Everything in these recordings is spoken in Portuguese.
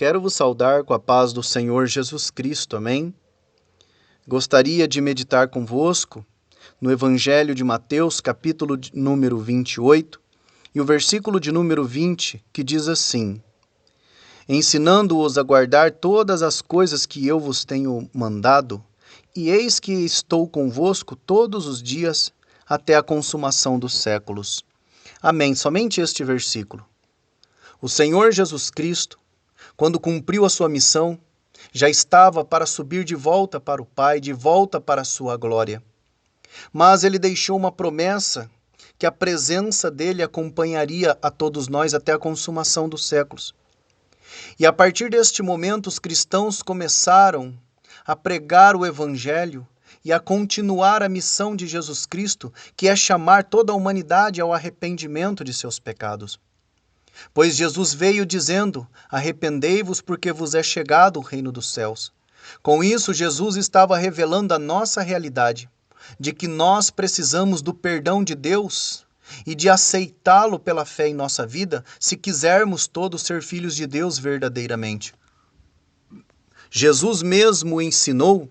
Quero vos saudar com a paz do Senhor Jesus Cristo, amém? Gostaria de meditar convosco no Evangelho de Mateus, capítulo número 28, e o versículo de número 20, que diz assim: ensinando-os a guardar todas as coisas que eu vos tenho mandado, e eis que estou convosco todos os dias até a consumação dos séculos. Amém. Somente este versículo. O Senhor Jesus Cristo, quando cumpriu a sua missão, já estava para subir de volta para o Pai, de volta para a sua glória. Mas ele deixou uma promessa que a presença dele acompanharia a todos nós até a consumação dos séculos. E a partir deste momento, os cristãos começaram a pregar o Evangelho e a continuar a missão de Jesus Cristo, que é chamar toda a humanidade ao arrependimento de seus pecados. Pois Jesus veio dizendo: arrependei-vos porque vos é chegado o reino dos céus. Com isso, Jesus estava revelando a nossa realidade, de que nós precisamos do perdão de Deus e de aceitá-lo pela fé em nossa vida, se quisermos todos ser filhos de Deus verdadeiramente. Jesus mesmo ensinou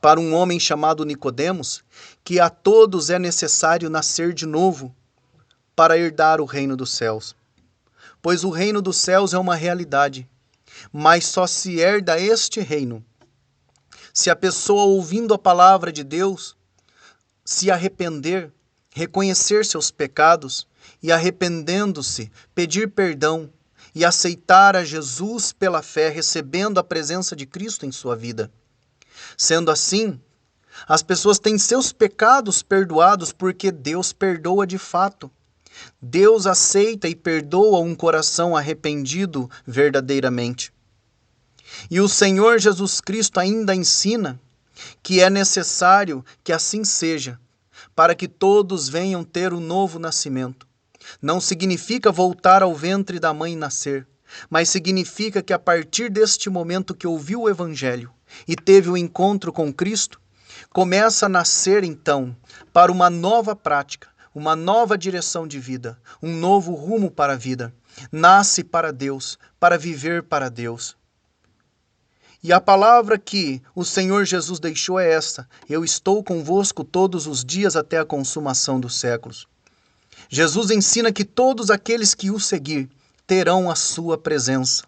para um homem chamado Nicodemos que a todos é necessário nascer de novo para herdar o reino dos céus. Pois o reino dos céus é uma realidade, mas só se herda este reino se a pessoa, ouvindo a palavra de Deus, se arrepender, reconhecer seus pecados e, arrependendo-se, pedir perdão e aceitar a Jesus pela fé, recebendo a presença de Cristo em sua vida. Sendo assim, as pessoas têm seus pecados perdoados porque Deus perdoa de fato. Deus aceita e perdoa um coração arrependido verdadeiramente. E o Senhor Jesus Cristo ainda ensina que é necessário que assim seja, para que todos venham ter um novo nascimento. Não significa voltar ao ventre da mãe e nascer, mas significa que a partir deste momento que ouviu o Evangelho e teve o encontro com Cristo, começa a nascer então para uma nova prática, uma nova direção de vida, um novo rumo para a vida. Nasce para Deus, para viver para Deus. E a palavra que o Senhor Jesus deixou é esta: eu estou convosco todos os dias até a consumação dos séculos. Jesus ensina que todos aqueles que o seguir terão a sua presença.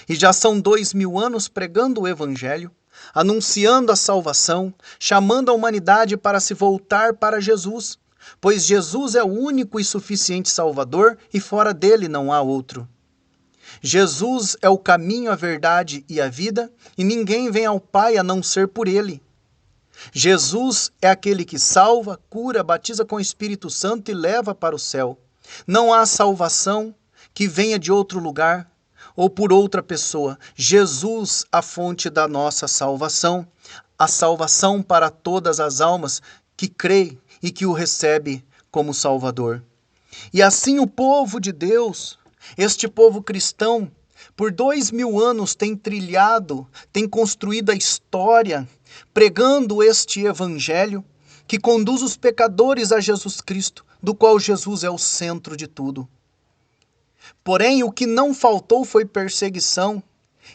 E já são 2000 anos pregando o Evangelho, anunciando a salvação, chamando a humanidade para se voltar para Jesus, pois Jesus é o único e suficiente Salvador e fora dele não há outro. Jesus é o caminho, a verdade e a vida, e ninguém vem ao Pai a não ser por ele. Jesus é aquele que salva, cura, batiza com o Espírito Santo e leva para o céu. Não há salvação que venha de outro lugar ou por outra pessoa. Jesus, a fonte da nossa salvação, a salvação para todas as almas que creem e que o recebe como Salvador. E assim o povo de Deus, este povo cristão, por 2000 anos tem trilhado, tem construído a história, pregando este Evangelho que conduz os pecadores a Jesus Cristo, do qual Jesus é o centro de tudo. Porém, o que não faltou foi perseguição.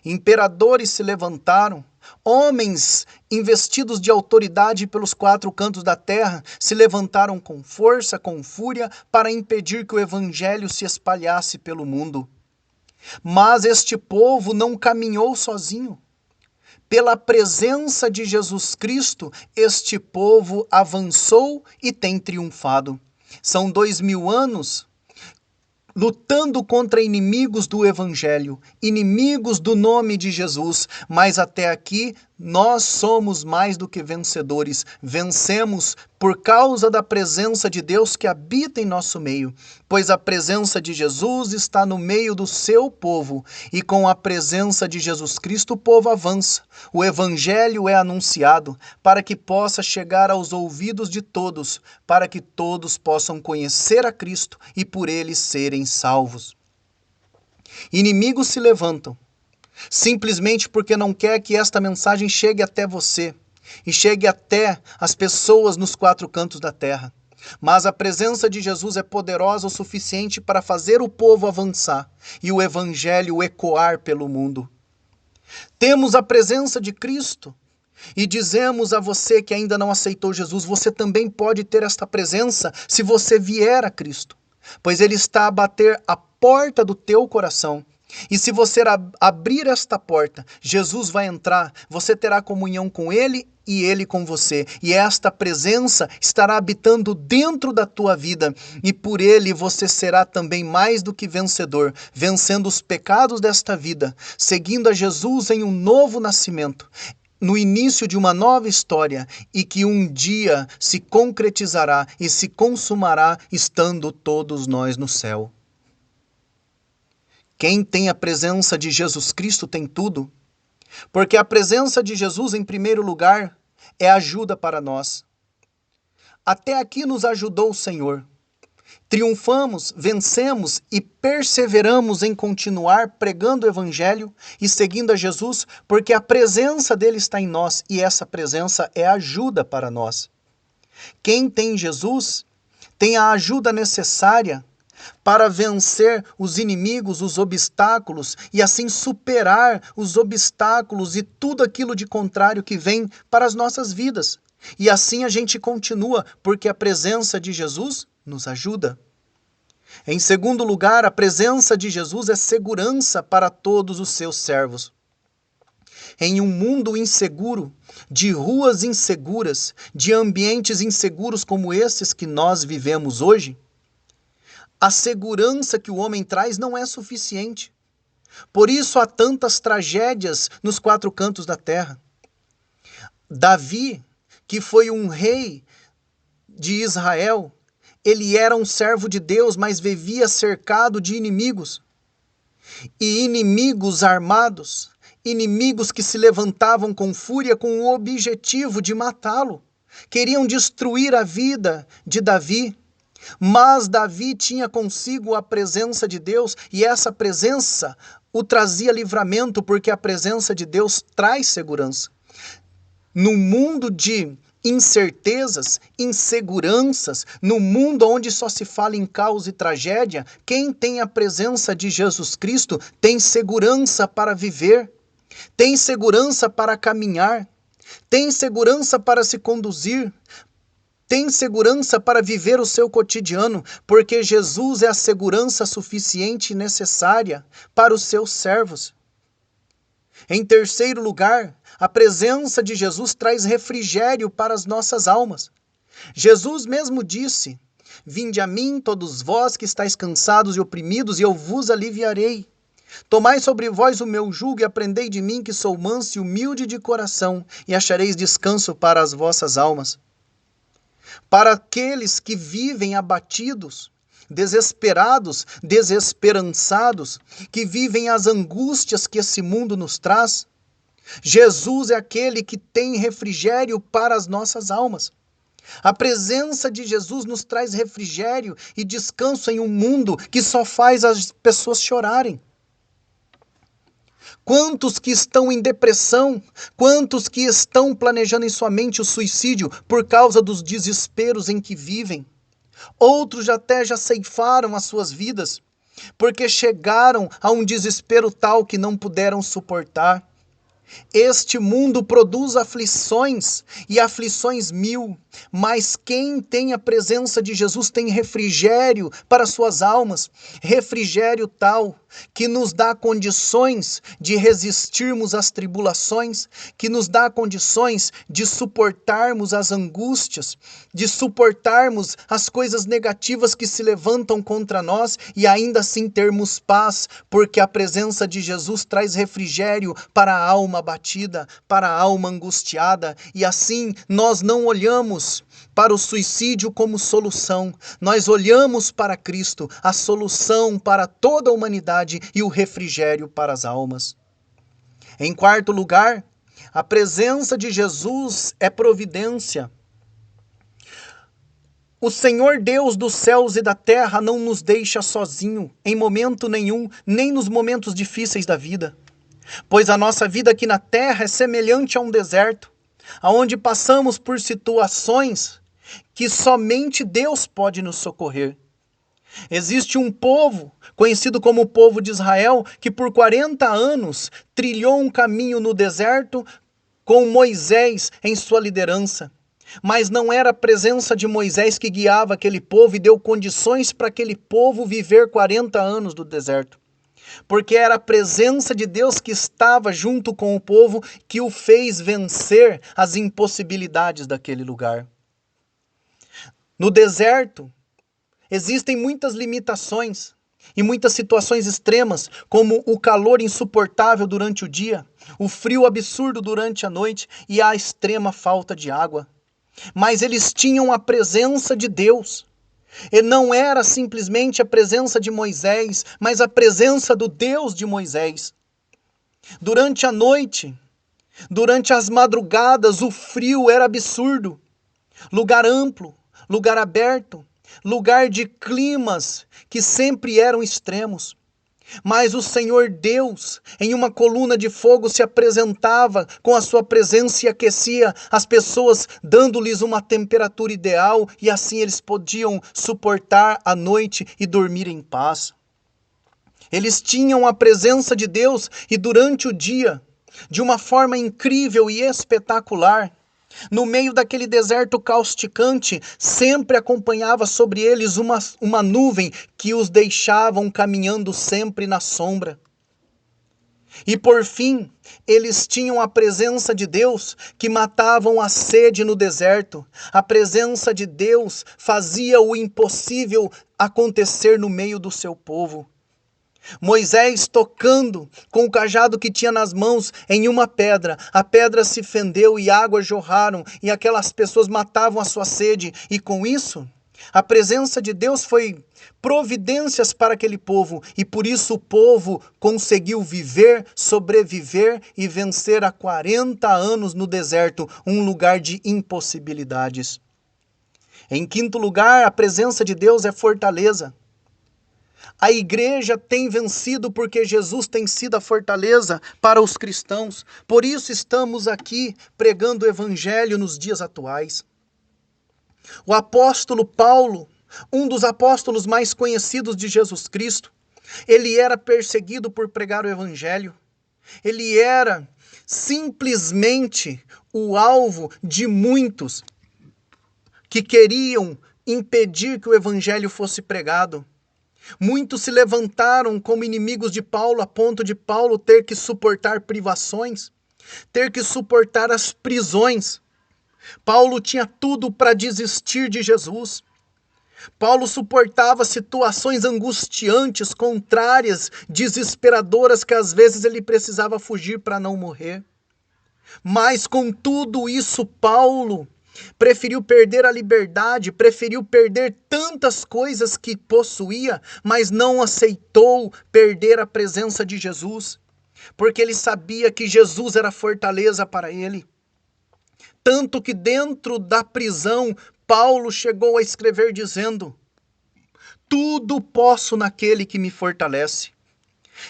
Imperadores se levantaram, homens investidos de autoridade pelos 4 cantos da terra se levantaram com força, com fúria, para impedir que o Evangelho se espalhasse pelo mundo. Mas este povo não caminhou sozinho. Pela presença de Jesus Cristo, este povo avançou e tem triunfado. São 2000 anos lutando contra inimigos do Evangelho, inimigos do nome de Jesus, mas até aqui nós somos mais do que vencedores. Vencemos por causa da presença de Deus que habita em nosso meio, pois a presença de Jesus está no meio do seu povo, e com a presença de Jesus Cristo o povo avança. O Evangelho é anunciado para que possa chegar aos ouvidos de todos, para que todos possam conhecer a Cristo e por ele serem salvos. Inimigos se levantam, simplesmente porque não quer que esta mensagem chegue até você e chegue até as pessoas nos 4 cantos da terra. Mas a presença de Jesus é poderosa o suficiente para fazer o povo avançar e o evangelho ecoar pelo mundo. Temos a presença de Cristo e dizemos a você que ainda não aceitou Jesus, você também pode ter esta presença se você vier a Cristo, pois Ele está a bater a porta do teu coração. E se você abrir esta porta, Jesus vai entrar, você terá comunhão com Ele e Ele com você. E esta presença estará habitando dentro da tua vida. E por Ele você será também mais do que vencedor, vencendo os pecados desta vida, seguindo a Jesus em um novo nascimento, no início de uma nova história, e que um dia se concretizará e se consumará estando todos nós no céu. Quem tem a presença de Jesus Cristo tem tudo, porque a presença de Jesus, em primeiro lugar, é ajuda para nós. Até aqui nos ajudou o Senhor. Triunfamos, vencemos e perseveramos em continuar pregando o Evangelho e seguindo a Jesus, porque a presença dele está em nós e essa presença é ajuda para nós. Quem tem Jesus tem a ajuda necessária para vencer os inimigos, os obstáculos, e assim superar os obstáculos e tudo aquilo de contrário que vem para as nossas vidas. E assim a gente continua, porque a presença de Jesus nos ajuda. Em segundo lugar, a presença de Jesus é segurança para todos os seus servos. Em um mundo inseguro, de ruas inseguras, de ambientes inseguros como esses que nós vivemos hoje, a segurança que o homem traz não é suficiente. Por isso há tantas tragédias nos quatro cantos da terra. Davi, que foi um rei de Israel, ele era um servo de Deus, mas vivia cercado de inimigos. E inimigos armados, inimigos que se levantavam com fúria com o objetivo de matá-lo. Queriam destruir a vida de Davi. Mas Davi tinha consigo a presença de Deus e essa presença o trazia livramento, porque a presença de Deus traz segurança. No mundo de incertezas, inseguranças, no mundo onde só se fala em caos e tragédia, quem tem a presença de Jesus Cristo tem segurança para viver, tem segurança para caminhar, tem segurança para se conduzir, tem segurança para viver o seu cotidiano, porque Jesus é a segurança suficiente e necessária para os seus servos. Em terceiro lugar, a presença de Jesus traz refrigério para as nossas almas. Jesus mesmo disse: "Vinde a mim, todos vós que estáis cansados e oprimidos, e eu vos aliviarei. Tomai sobre vós o meu jugo e aprendei de mim, que sou manso e humilde de coração, e achareis descanso para as vossas almas." Para aqueles que vivem abatidos, desesperados, desesperançados, que vivem as angústias que esse mundo nos traz, Jesus é aquele que tem refrigério para as nossas almas. A presença de Jesus nos traz refrigério e descanso em um mundo que só faz as pessoas chorarem. Quantos que estão em depressão, quantos que estão planejando em sua mente o suicídio por causa dos desesperos em que vivem. Outros até já ceifaram as suas vidas, porque chegaram a um desespero tal que não puderam suportar. Este mundo produz aflições e aflições mil, mas quem tem a presença de Jesus tem refrigério para suas almas, refrigério tal que nos dá condições de resistirmos às tribulações, que nos dá condições de suportarmos as angústias, de suportarmos as coisas negativas que se levantam contra nós e ainda assim termos paz, porque a presença de Jesus traz refrigério para a alma abatida, para a alma angustiada, e assim nós não olhamos para o suicídio como solução, nós olhamos para Cristo, a solução para toda a humanidade e o refrigério para as almas. Em quarto lugar, a presença de Jesus é providência. O Senhor Deus dos céus e da terra não nos deixa sozinho em momento nenhum, nem nos momentos difíceis da vida. Pois a nossa vida aqui na terra é semelhante a um deserto, onde passamos por situações que somente Deus pode nos socorrer. Existe um povo, conhecido como o povo de Israel, que por 40 anos trilhou um caminho no deserto com Moisés em sua liderança. Mas não era a presença de Moisés que guiava aquele povo e deu condições para aquele povo viver 40 anos no deserto. Porque era a presença de Deus que estava junto com o povo que o fez vencer as impossibilidades daquele lugar. No deserto, existem muitas limitações e muitas situações extremas, como o calor insuportável durante o dia, o frio absurdo durante a noite e a extrema falta de água. Mas eles tinham a presença de Deus. E não era simplesmente a presença de Moisés, mas a presença do Deus de Moisés. Durante a noite, durante as madrugadas, o frio era absurdo. Lugar amplo, lugar aberto, lugar de climas que sempre eram extremos. Mas o Senhor Deus, em uma coluna de fogo, se apresentava com a sua presença e aquecia as pessoas, dando-lhes uma temperatura ideal, e assim eles podiam suportar a noite e dormir em paz. Eles tinham a presença de Deus e durante o dia, de uma forma incrível e espetacular, no meio daquele deserto causticante, sempre acompanhava sobre eles uma nuvem que os deixavam caminhando sempre na sombra. E por fim, eles tinham a presença de Deus que matavam a sede no deserto. A presença de Deus fazia o impossível acontecer no meio do seu povo. Moisés tocando com o cajado que tinha nas mãos em uma pedra, a pedra se fendeu e águas jorraram e aquelas pessoas matavam a sua sede, e com isso a presença de Deus foi providências para aquele povo, e por isso o povo conseguiu viver, sobreviver e vencer há 40 anos no deserto, um lugar de impossibilidades. Em quinto lugar, a presença de Deus é fortaleza. A igreja tem vencido porque Jesus tem sido a fortaleza para os cristãos. Por isso estamos aqui pregando o evangelho nos dias atuais. O apóstolo Paulo, um dos apóstolos mais conhecidos de Jesus Cristo, ele era perseguido por pregar o evangelho. Ele era simplesmente o alvo de muitos que queriam impedir que o evangelho fosse pregado. Muitos se levantaram como inimigos de Paulo, a ponto de Paulo ter que suportar privações, ter que suportar as prisões. Paulo tinha tudo para desistir de Jesus. Paulo suportava situações angustiantes, contrárias, desesperadoras, que às vezes ele precisava fugir para não morrer. Mas com tudo isso, Paulo preferiu perder a liberdade, preferiu perder tantas coisas que possuía, mas não aceitou perder a presença de Jesus, porque ele sabia que Jesus era fortaleza para ele. Tanto que dentro da prisão, Paulo chegou a escrever dizendo: tudo posso naquele que me fortalece.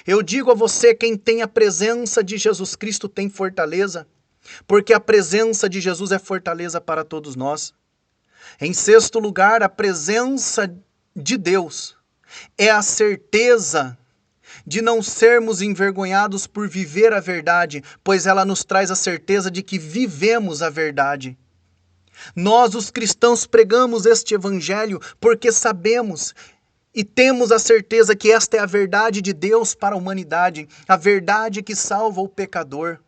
Eu digo a você, quem tem a presença de Jesus Cristo tem fortaleza, porque a presença de Jesus é fortaleza para todos nós. Em sexto lugar, a presença de Deus é a certeza de não sermos envergonhados por viver a verdade, pois ela nos traz a certeza de que vivemos a verdade. Nós, os cristãos, pregamos este evangelho porque sabemos e temos a certeza que esta é a verdade de Deus para a humanidade, a verdade que salva o pecador.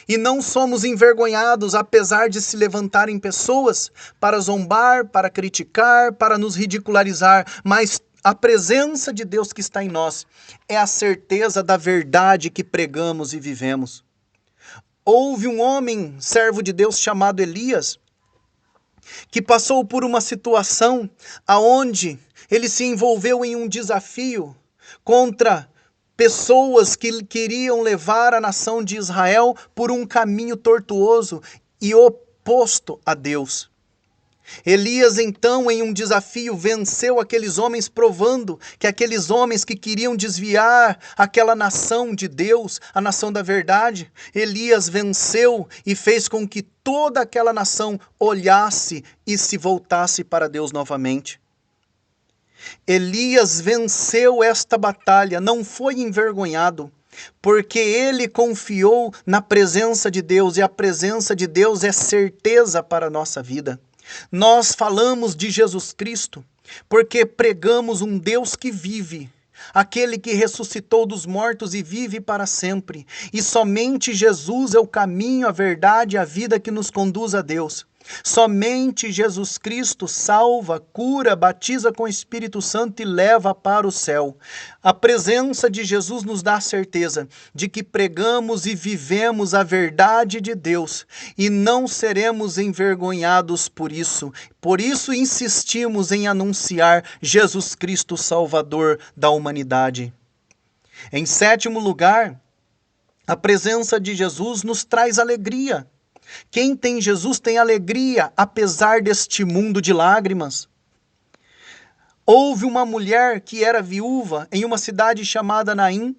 E não somos envergonhados, apesar de se levantarem pessoas para zombar, para criticar, para nos ridicularizar, mas a presença de Deus que está em nós é a certeza da verdade que pregamos e vivemos. Houve um homem, servo de Deus, chamado Elias, que passou por uma situação aonde ele se envolveu em um desafio contra pessoas que queriam levar a nação de Israel por um caminho tortuoso e oposto a Deus. Elias, então, em um desafio, venceu aqueles homens, provando que aqueles homens que queriam desviar aquela nação de Deus, a nação da verdade, Elias venceu e fez com que toda aquela nação olhasse e se voltasse para Deus novamente. Elias venceu esta batalha, não foi envergonhado, porque ele confiou na presença de Deus, e a presença de Deus é certeza para a nossa vida. Nós falamos de Jesus Cristo porque pregamos um Deus que vive, aquele que ressuscitou dos mortos e vive para sempre. E somente Jesus é o caminho, a verdade e a vida que nos conduz a Deus. Somente Jesus Cristo salva, cura, batiza com o Espírito Santo e leva para o céu. A presença de Jesus nos dá a certeza de que pregamos e vivemos a verdade de Deus e não seremos envergonhados por isso. Por isso insistimos em anunciar Jesus Cristo, Salvador da humanidade. Em sétimo lugar, a presença de Jesus nos traz alegria. Quem tem Jesus tem alegria, apesar deste mundo de lágrimas. Houve uma mulher que era viúva em uma cidade chamada Naim,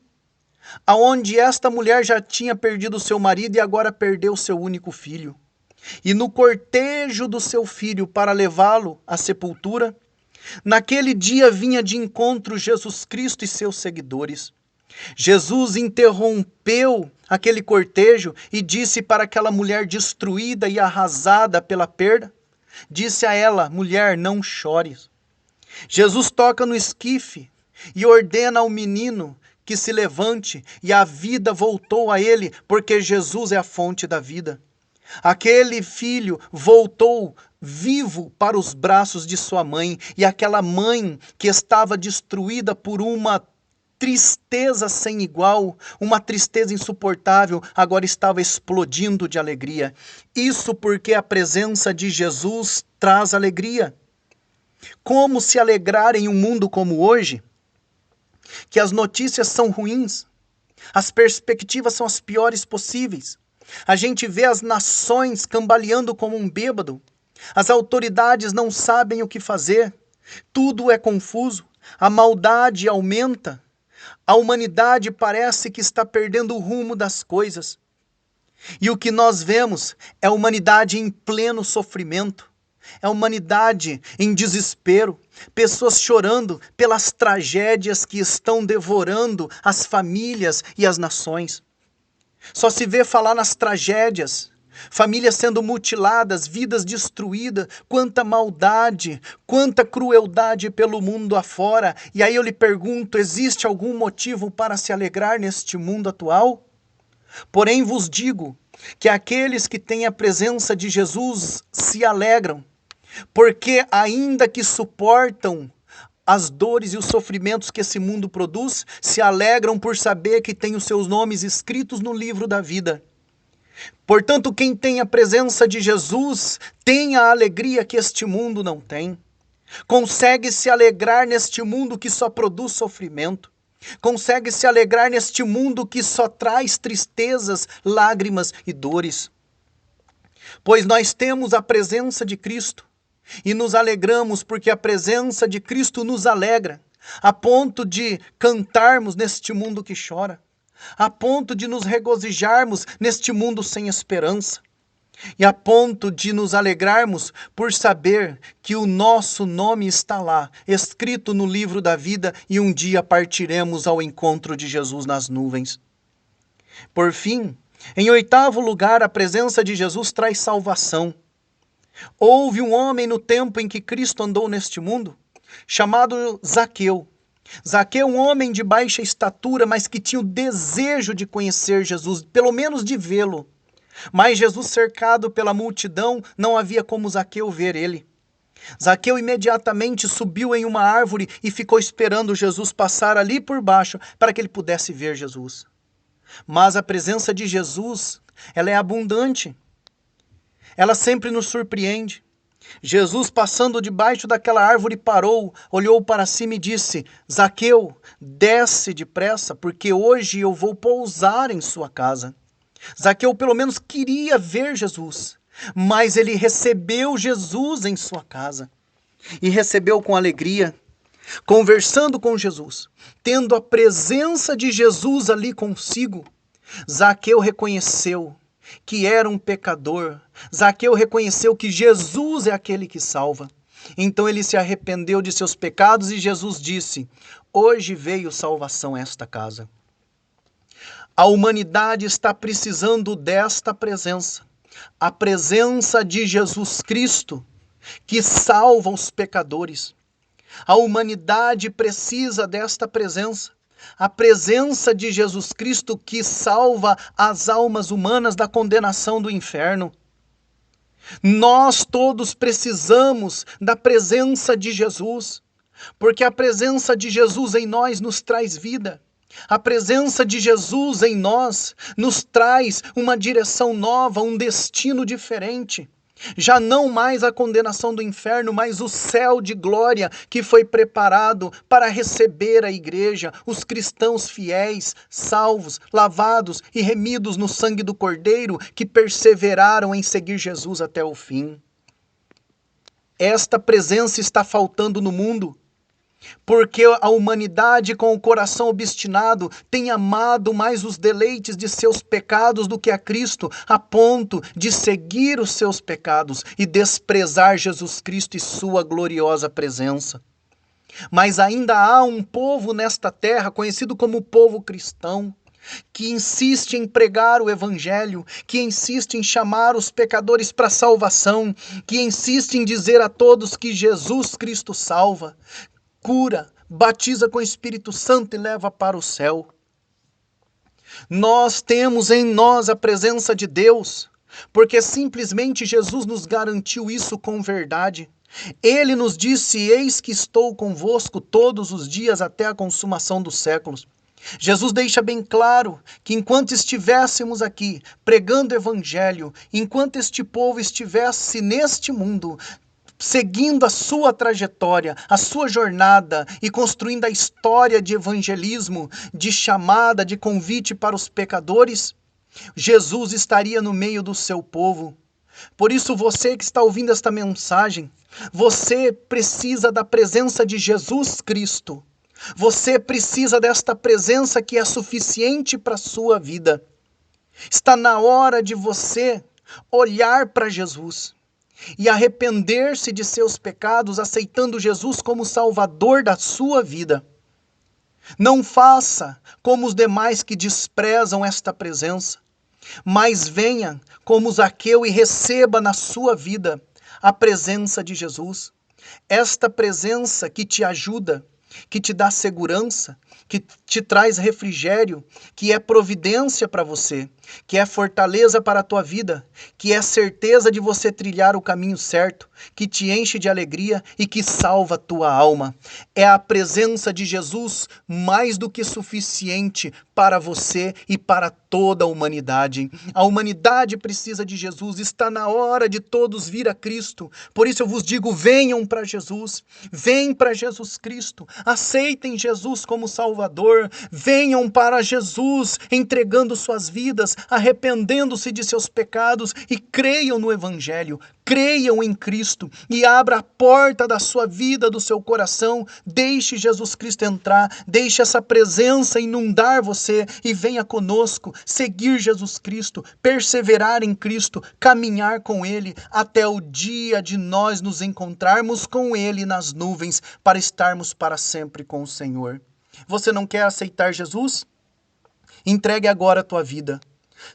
aonde esta mulher já tinha perdido seu marido e agora perdeu seu único filho. E no cortejo do seu filho para levá-lo à sepultura, naquele dia vinha de encontro Jesus Cristo e seus seguidores. Jesus interrompeu aquele cortejo e disse para aquela mulher destruída e arrasada pela perda, disse a ela: mulher, não chores. Jesus toca no esquife e ordena ao menino que se levante, e a vida voltou a ele, porque Jesus é a fonte da vida. Aquele filho voltou vivo para os braços de sua mãe, e aquela mãe que estava destruída por uma tristeza sem igual, uma tristeza insuportável, agora estava explodindo de alegria. Isso porque a presença de Jesus traz alegria. Como se alegrar em um mundo como hoje, que as notícias são ruins, as perspectivas são as piores possíveis. A gente vê as nações cambaleando como um bêbado, as autoridades não sabem o que fazer, tudo é confuso, a maldade aumenta, a humanidade parece que está perdendo o rumo das coisas. E o que nós vemos é a humanidade em pleno sofrimento, é a humanidade em desespero, pessoas chorando pelas tragédias que estão devorando as famílias e as nações. Só se vê falar nas tragédias, famílias sendo mutiladas, vidas destruídas, quanta maldade, quanta crueldade pelo mundo afora. E aí eu lhe pergunto, existe algum motivo para se alegrar neste mundo atual? Porém vos digo que aqueles que têm a presença de Jesus se alegram, porque ainda que suportam as dores e os sofrimentos que esse mundo produz, se alegram por saber que tem os seus nomes escritos no livro da vida. Portanto, quem tem a presença de Jesus tem a alegria que este mundo não tem. Consegue se alegrar neste mundo que só produz sofrimento. Consegue se alegrar neste mundo que só traz tristezas, lágrimas e dores. Pois nós temos a presença de Cristo e nos alegramos porque a presença de Cristo nos alegra, a ponto de cantarmos neste mundo que chora, a ponto de nos regozijarmos neste mundo sem esperança, e a ponto de nos alegrarmos por saber que o nosso nome está lá, escrito no livro da vida, e um dia partiremos ao encontro de Jesus nas nuvens. Por fim, em oitavo lugar, a presença de Jesus traz salvação. Houve um homem no tempo em que Cristo andou neste mundo, chamado Zaqueu. Zaqueu, um homem de baixa estatura, mas que tinha o desejo de conhecer Jesus, pelo menos de vê-lo. Mas Jesus, cercado pela multidão, não havia como Zaqueu ver ele. Zaqueu imediatamente subiu em uma árvore e ficou esperando Jesus passar ali por baixo para que ele pudesse ver Jesus. Mas a presença de Jesus, ela é abundante. Ela sempre nos surpreende. Jesus, passando debaixo daquela árvore, parou, olhou para cima e disse: Zaqueu, desce depressa, porque hoje eu vou pousar em sua casa. Zaqueu pelo menos queria ver Jesus. mas ele recebeu Jesus em sua casa. E recebeu com alegria, conversando com Jesus, tendo a presença de Jesus ali consigo. Zaqueu reconheceu que era um pecador. Zaqueu reconheceu que Jesus é aquele que salva. Então ele se arrependeu de seus pecados e Jesus disse: hoje veio salvação a esta casa. A humanidade está precisando desta presença. A presença de Jesus Cristo, que salva os pecadores. A humanidade precisa desta presença. A presença de Jesus Cristo que salva as almas humanas da condenação do inferno. Nós todos precisamos da presença de Jesus, porque a presença de Jesus em nós nos traz vida. A presença de Jesus em nós nos traz uma direção nova, um destino diferente. Já não mais a condenação do inferno, mas o céu de glória que foi preparado para receber a igreja, os cristãos fiéis, salvos, lavados e remidos no sangue do Cordeiro, que perseveraram em seguir Jesus até o fim. Esta presença está faltando no mundo, porque a humanidade com o coração obstinado tem amado mais os deleites de seus pecados do que a Cristo, a ponto de seguir os seus pecados e desprezar Jesus Cristo e sua gloriosa presença. Mas ainda há um povo nesta terra, conhecido como povo cristão, que insiste em pregar o evangelho, que insiste em chamar os pecadores para a salvação, que insiste em dizer a todos que Jesus Cristo salva, cura, batiza com o Espírito Santo e leva para o céu. Nós temos em nós a presença de Deus, porque simplesmente Jesus nos garantiu isso com verdade. Ele nos disse: eis que estou convosco todos os dias até a consumação dos séculos. Jesus deixa bem claro que enquanto estivéssemos aqui pregando o evangelho, enquanto este povo estivesse neste mundo, seguindo a sua trajetória, a sua jornada e construindo a história de evangelismo, de chamada, de convite para os pecadores, Jesus estaria no meio do seu povo. Por isso, você que está ouvindo esta mensagem, você precisa da presença de Jesus Cristo. Você precisa desta presença que é suficiente para a sua vida. Está na hora de você olhar para Jesus e arrepender-se de seus pecados, aceitando Jesus como Salvador da sua vida. Não faça como os demais que desprezam esta presença, mas venha como Zaqueu e receba na sua vida a presença de Jesus. Esta presença que te ajuda, que te dá segurança, que te traz refrigério, que é providência para você, que é fortaleza para a tua vida, que é certeza de você trilhar o caminho certo, que te enche de alegria e que salva a tua alma. É a presença de Jesus mais do que suficiente para você e para toda a humanidade. A humanidade precisa de Jesus, está na hora de todos vir a Cristo. Por isso eu vos digo, venham para Jesus, vem para Jesus Cristo, aceitem Jesus como Salvador, venham para Jesus entregando suas vidas, arrependendo-se de seus pecados e creiam no Evangelho, creiam em Cristo e abra a porta da sua vida, do seu coração, deixe Jesus Cristo entrar, deixe essa presença inundar você e venha conosco seguir Jesus Cristo, perseverar em Cristo, caminhar com Ele até o dia de nós nos encontrarmos com Ele nas nuvens para estarmos para sempre com o Senhor. Você não quer aceitar Jesus? Entregue agora a tua vida.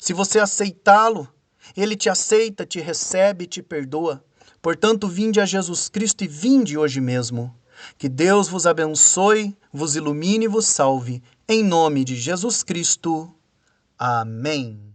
Se você aceitá-lo, Ele te aceita, te recebe, te perdoa. Portanto, vinde a Jesus Cristo e vinde hoje mesmo. Que Deus vos abençoe, vos ilumine e vos salve. Em nome de Jesus Cristo. Amém.